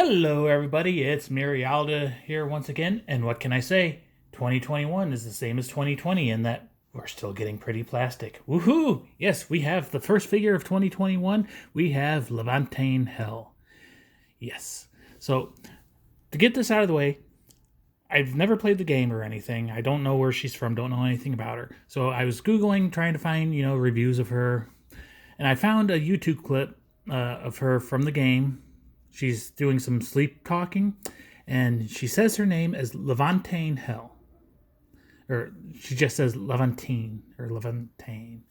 Hello, everybody. It's Marialda here once again. And what can I say? 2021 is the same as 2020 in that we're still getting pretty plastic. Woohoo! Yes, we have the first figure of 2021. We have Laevanteinn Hell. Yes. So, to get this out of the way, I've never played the game or anything. I don't know where she's from, don't know anything about her. So, I was Googling, trying to find, reviews of her. And I found a YouTube clip of her from the game. She's doing some sleep talking, and she says her name as Laevanteinn Hell. Or she just says Laevanteinn or Laevanteinn.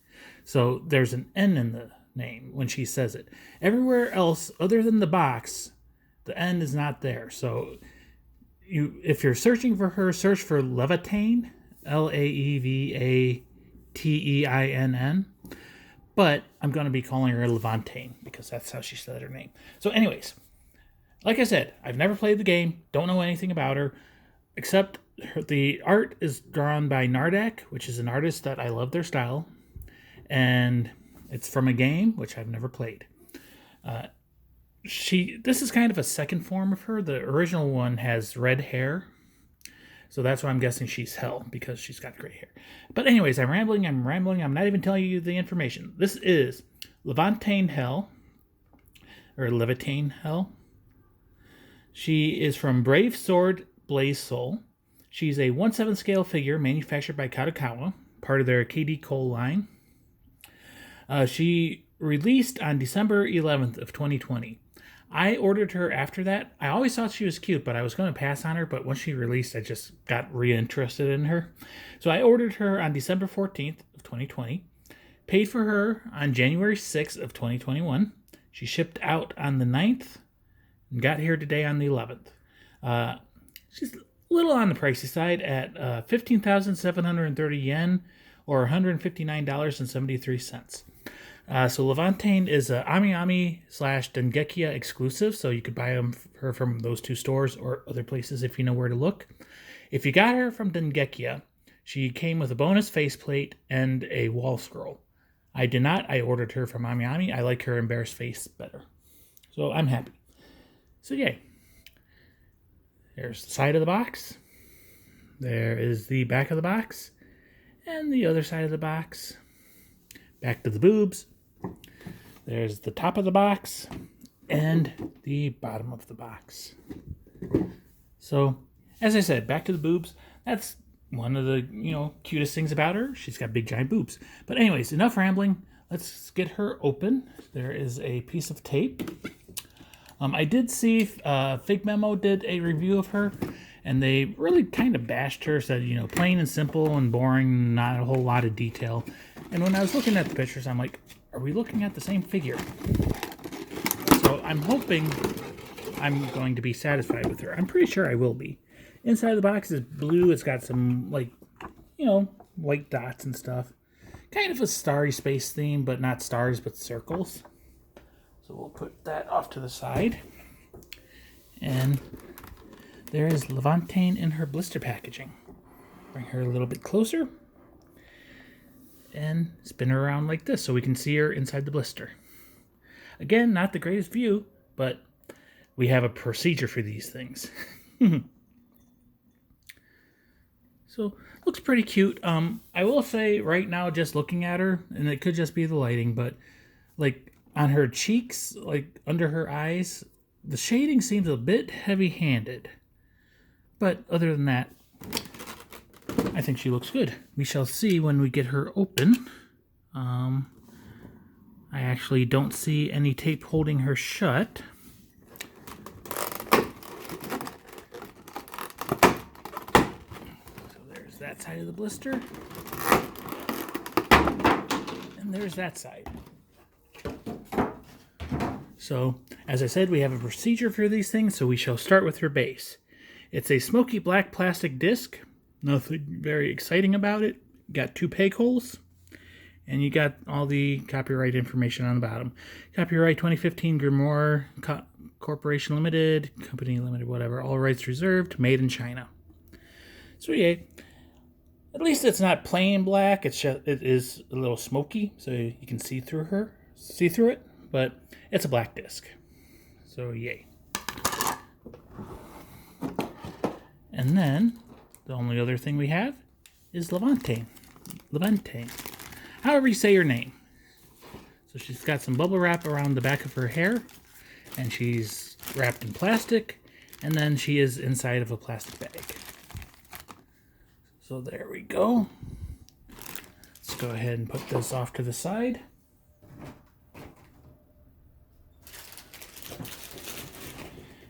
So there's an N in the name when she says it. Everywhere else, other than the box, the N is not there. So if you're searching for her, search for Laevateinn, Laevateinn. But I'm going to be calling her Laevanteinn because that's how she said her name. So anyways, like I said, I've never played the game, don't know anything about her, except the art is drawn by Nardak, which is an artist that I love their style, and it's from a game, which I've never played. This is kind of a second form of her. The original one has red hair, so that's why I'm guessing she's Hell, because she's got gray hair. But anyways, I'm rambling, I'm not even telling you the information. This is Laevanteinn Hell, or Laevateinn Hell. She is from Brave Sword Blaze Soul. She's a 1/7 scale figure manufactured by Kadokawa, part of their KD Cole line. She released on December 11th of 2020. I ordered her after that. I always thought she was cute, but I was going to pass on her. But once she released, I just got reinterested in her. So I ordered her on December 14th of 2020. Paid for her on January 6th of 2021. She shipped out on the 9th and got here today on the 11th. She's a little on the pricey side at 15,730 yen or $159.73. So Laevanteinn is a Ami / Dengekia exclusive, so you could buy her from those two stores or other places if you know where to look. If you got her from Dengekia, she came with a bonus faceplate and a wall scroll. I did not. I ordered her from Ami. I like her embarrassed face better. So I'm happy. So yay. There's the side of the box. There is the back of the box. And the other side of the box. Back to the boobs. There's the top of the box. And the bottom of the box. So, as I said, back to the boobs. That's one of the, cutest things about her. She's got big giant boobs. But anyways, enough rambling. Let's get her open. There is a piece of tape. I did see Fig Memo did a review of her, and they really kind of bashed her, said, plain and simple and boring, not a whole lot of detail. And when I was looking at the pictures, I'm like, are we looking at the same figure? So I'm hoping I'm going to be satisfied with her. I'm pretty sure I will be. Inside the box is blue. It's got some, white dots and stuff. Kind of a starry space theme, but not stars, but circles. So we'll put that off to the side. And there is Laevanteinn in her blister packaging. Bring her a little bit closer. And spin her around like this so we can see her inside the blister. Again, not the greatest view, but we have a procedure for these things. So, looks pretty cute. I will say right now, just looking at her, and it could just be the lighting, but on her cheeks, under her eyes, the shading seems a bit heavy-handed. But other than that, I think she looks good. We shall see when we get her open. I actually don't see any tape holding her shut. So there's that side of the blister. And there's that side. So, as I said, we have a procedure for these things, so we shall start with her base. It's a smoky black plastic disc. Nothing very exciting about it. Got 2 peg holes. And you got all the copyright information on the bottom. Copyright 2015 Grimoire Corporation Limited, Company Limited, whatever. All rights reserved. Made in China. So yay. At least it's not plain black. It is a little smoky, so you can see through it. But it's a black disc. So yay. And then the only other thing we have is Laeva'nteinn. Laeva'nteinn. However you say your name. So she's got some bubble wrap around the back of her hair, and she's wrapped in plastic, and then she is inside of a plastic bag. So there we go. Let's go ahead and put this off to the side.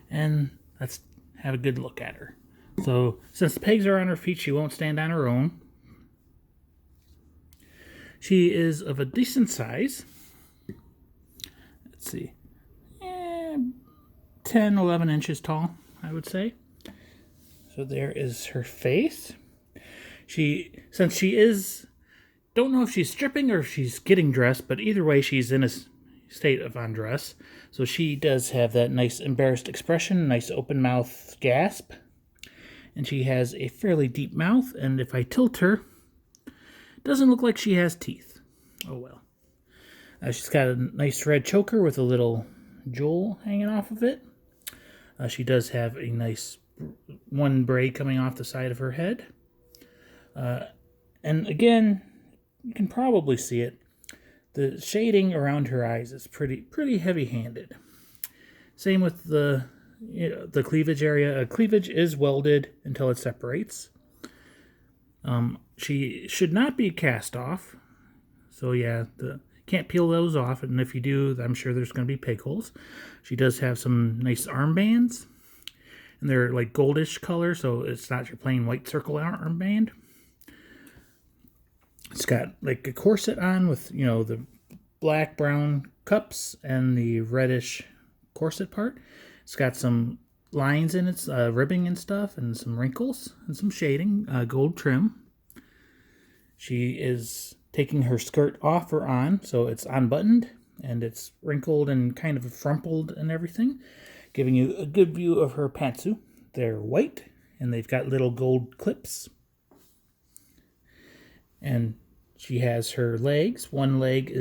And let's have a good look at her. So since the pegs are on her feet, she won't stand on her own. She is of a decent size. Let's see. 10, 11 inches tall, I would say. So there is her face. Since she is, don't know if she's stripping or if she's getting dressed, but either way, she's in a state of undress. So she does have that nice embarrassed expression, nice open mouth gasp. And she has a fairly deep mouth, and if I tilt her, it doesn't look like she has teeth. Oh well. She's got a nice red choker with a little jewel hanging off of it. She does have a nice one braid coming off the side of her head. And again, you can probably see it. The shading around her eyes is pretty heavy-handed. Same with the cleavage area. Cleavage is welded until it separates. She should not be cast off. So yeah, can't peel those off, and if you do, I'm sure there's going to be peg holes. She does have some nice armbands, and they're like goldish color, so it's not your plain white circle armband. It's got like a corset on with, the black brown cups and the reddish corset part. It's got some lines in its ribbing and stuff, and some wrinkles and some shading, gold trim. She is taking her skirt off or on, so it's unbuttoned and it's wrinkled and kind of frumpled and everything, giving you a good view of her pantsu. They're white and they've got little gold clips. And she has her legs. One leg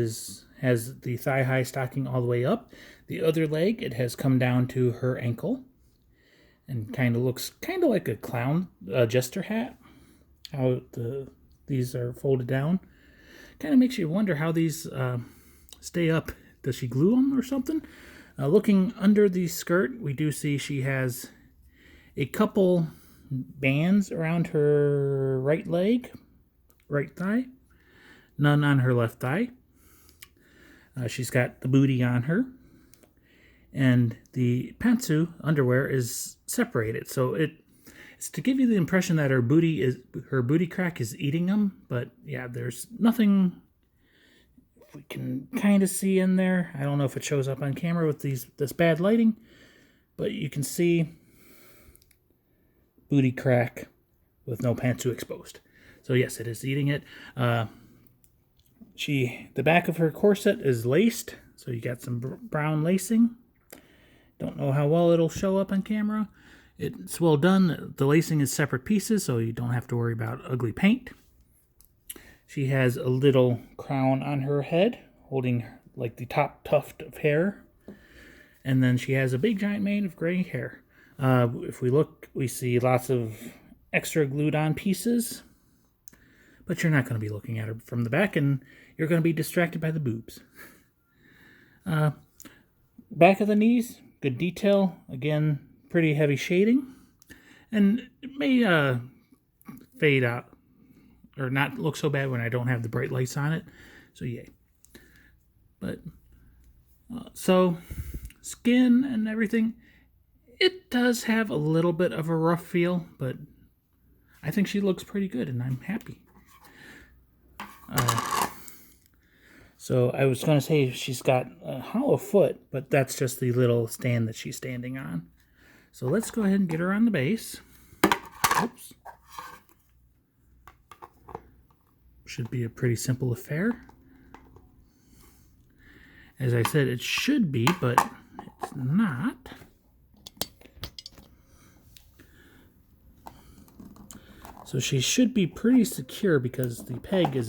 has the thigh-high stocking all the way up. The other leg, it has come down to her ankle and looks like a clown jester hat. How these are folded down. Kind of makes you wonder how these stay up. Does she glue them or something? Looking under the skirt, we do see she has a couple bands around her right leg, right thigh. None on her left thigh. She's got the booty on her. And the pantsu underwear is separated. So it's to give you the impression that her booty crack is eating them. But yeah, there's nothing we can kind of see in there. I don't know if it shows up on camera with this bad lighting, but you can see booty crack with no pantsu exposed. So yes, it is eating it. The back of her corset is laced, so you got some brown lacing. Don't know how well it'll show up on camera. It's well done. The lacing is separate pieces, so you don't have to worry about ugly paint. She has a little crown on her head, holding like the top tuft of hair. And then she has a big giant mane of gray hair. If we look, we see lots of extra glued on pieces. But you're not going to be looking at her from the back, and you're going to be distracted by the boobs. Back of the knees, good detail. Again, pretty heavy shading. And it may fade out or not look so bad when I don't have the bright lights on it. So, yay. But, so, skin and everything, it does have a little bit of a rough feel, but I think she looks pretty good, and I'm happy. So I was going to say she's got a hollow foot, but that's just the little stand that she's standing on. So let's go ahead and get her on the base. Oops. Should be a pretty simple affair. As I said, it should be, but it's not. So she should be pretty secure because the peg is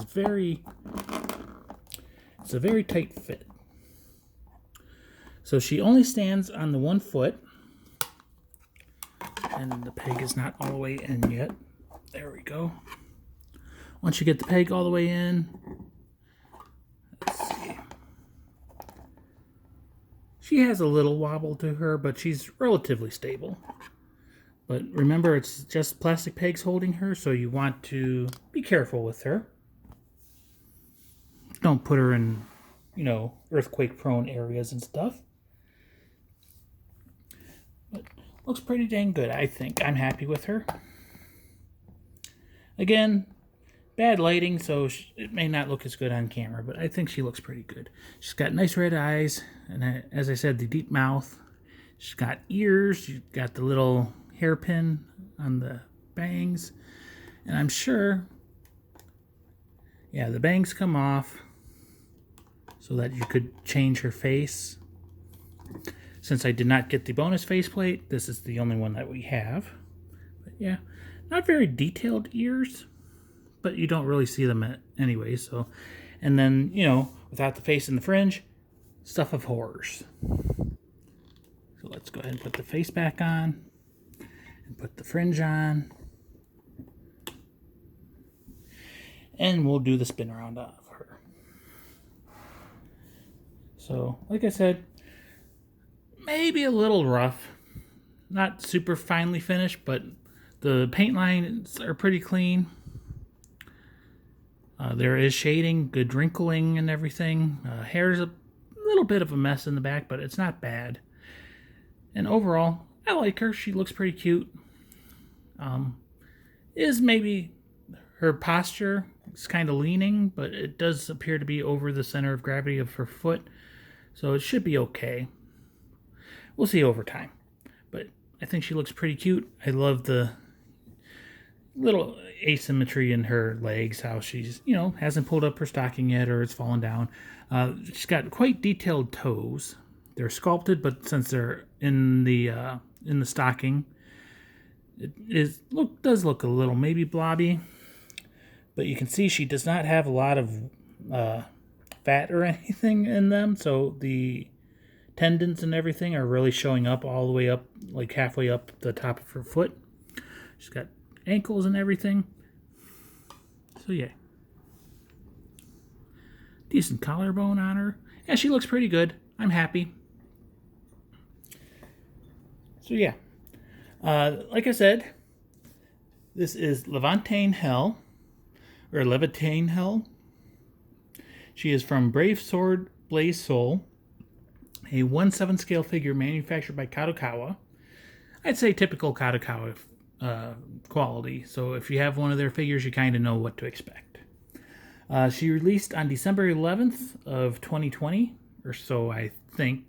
it's a very tight fit. So she only stands on the one foot. And the peg is not all the way in yet. There we go. Once you get the peg all the way in, let's see. She has a little wobble to her, but she's relatively stable. But remember, it's just plastic pegs holding her, so you want to be careful with her. Don't put her in, earthquake-prone areas and stuff. But looks pretty dang good, I think. I'm happy with her. Again, bad lighting, so it may not look as good on camera, but I think she looks pretty good. She's got nice red eyes, and as I said, the deep mouth. She's got ears. She's got the little hairpin on the bangs, and I'm sure, yeah, the bangs come off so that you could change her face. Since I did not get the bonus faceplate, this is the only one that we have. But yeah, not very detailed ears, but you don't really see them anyway. So, and then, without the face and the fringe, stuff of horrors. So let's go ahead and put the face back on and put the fringe on. And we'll do the spin around of her. So, like I said, maybe a little rough. Not super finely finished, but the paint lines are pretty clean. There is shading, good wrinkling and everything. Hair's a little bit of a mess in the back, but it's not bad. And overall, I like her. She looks pretty cute. Is maybe her posture is kind of leaning, but it does appear to be over the center of gravity of her foot. So it should be okay. We'll see over time. But I think she looks pretty cute. I love the little asymmetry in her legs, how she's, hasn't pulled up her stocking yet or it's fallen down. She's got quite detailed toes. They're sculpted, but since they're in the stocking, it does look a little maybe blobby. But you can see she does not have a lot of fat or anything in them, so the tendons and everything are really showing up all the way up, like halfway up the top of her foot. She's got ankles and everything. So yeah. Decent collarbone on her. Yeah, she looks pretty good. I'm happy. So yeah. Like I said, this is Laevanteinn Hell, or Laevateinn Hell. She is from Brave Sword Blaze Soul, a 1/7 scale figure manufactured by Kadokawa. I'd say typical Kadokawa quality, so if you have one of their figures, you kind of know what to expect. She released on December 11th of 2020, or so I think.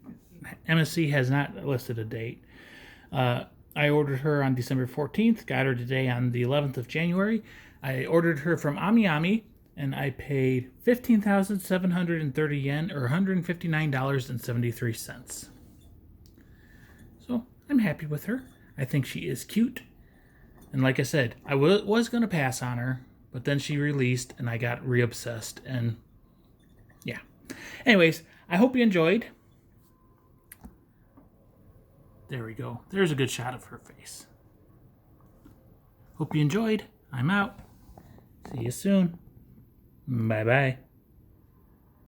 MSC has not listed a date. I ordered her on December 14th, got her today on the 11th of January. I ordered her from AmiAmi, and I paid 15,730 yen, or $159.73. So I'm happy with her. I think she is cute. And like I said, I was going to pass on her, but then she released, and I got re-obsessed, and yeah. Anyways, I hope you enjoyed. There we go. There's a good shot of her face. Hope you enjoyed. I'm out. See you soon. Bye-bye.